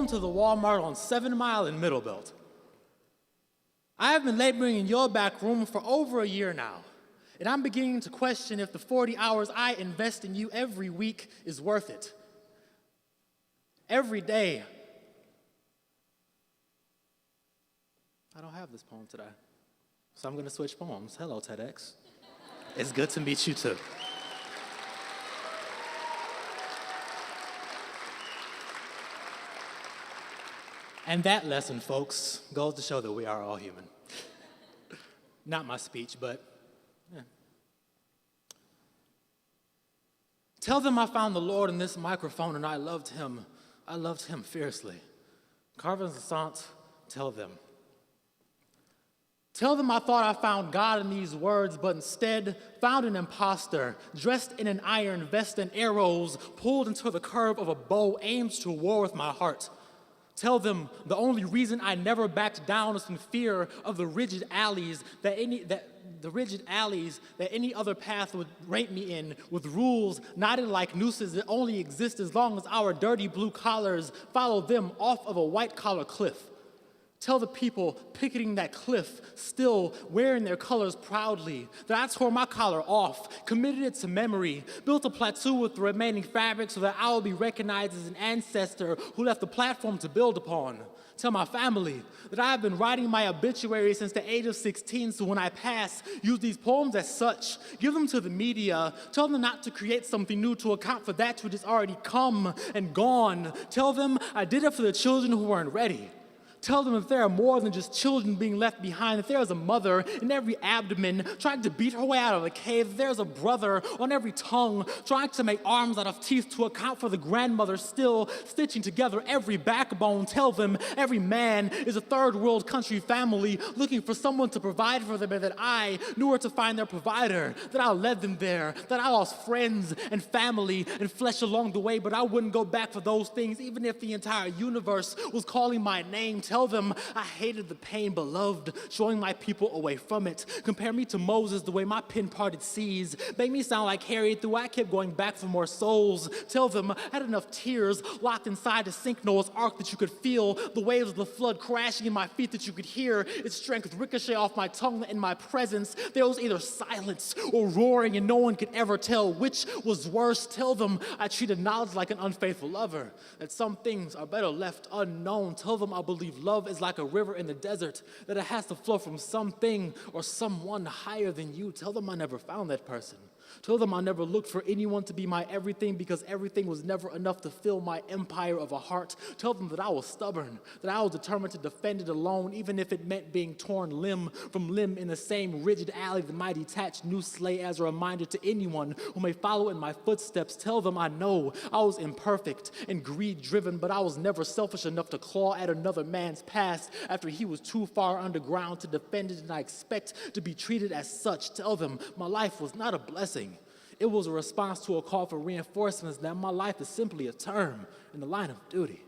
into the Walmart on 7 Mile in Middlebelt. I have been laboring in your back room for over a year now, and I'm beginning to question if the 40 hours I invest in you every week is worth it. Every day. I don't have this poem today, so I'm going to switch poems. Hello, TEDx. It's good to meet you too. And that lesson, folks, goes to show that we are all human. Not my speech, but yeah. Tell them I found the Lord in this microphone and I loved him. I loved him fiercely. Carvins Assant, tell them. Tell them I thought I found God in these words, but instead found an imposter, dressed in an iron vest and arrows, pulled into the curve of a bow aimed to war with my heart. Tell them the only reason I never backed down is in fear of the rigid alleys that any other path would rape me in, with rules knotted like nooses that only exist as long as our dirty blue collars follow them off of a white-collar cliff. Tell the people picketing that cliff, still wearing their colors proudly, that I tore my collar off, committed it to memory, built a plateau with the remaining fabric so that I will be recognized as an ancestor who left the platform to build upon. Tell my family that I have been writing my obituary since the age of 16, so when I pass, use these poems as such. Give them to the media. Tell them not to create something new to account for that which is already come and gone. Tell them I did it for the children who weren't ready. Tell them if there are more than just children being left behind, if there is a mother in every abdomen trying to beat her way out of a cave, if there's a brother on every tongue trying to make arms out of teeth to account for the grandmother still stitching together every backbone, tell them every man is a third world country family looking for someone to provide for them and that I knew where to find their provider, that I led them there, that I lost friends and family and flesh along the way, but I wouldn't go back for those things even if the entire universe was calling my name. Tell them I hated the pain but loved showing my people away from it. Compare me to Moses, the way my pen parted seas. Make me sound like Harriet, the way I kept going back for more souls. Tell them I had enough tears locked inside to sink Noah's Ark that you could feel the waves of the flood crashing in my feet, that you could hear its strength ricochet off my tongue. In my presence there was either silence or roaring, and no one could ever tell which was worse. Tell them I treated knowledge like an unfaithful lover, that some things are better left unknown. Tell them I believe love is like a river in the desert, that it has to flow from something or someone higher than you. Tell them I never found that person. Tell them I never looked for anyone to be my everything because everything was never enough to fill my empire of a heart. Tell them that I was stubborn, that I was determined to defend it alone, even if it meant being torn limb from limb in the same rigid alley that my detached noose lay as a reminder to anyone who may follow in my footsteps. Tell them I know I was imperfect and greed-driven, but I was never selfish enough to claw at another man's past after he was too far underground to defend it, and I expect to be treated as such. Tell them my life was not a blessing. It was a response to a call for reinforcements, that my life is simply a term in the line of duty.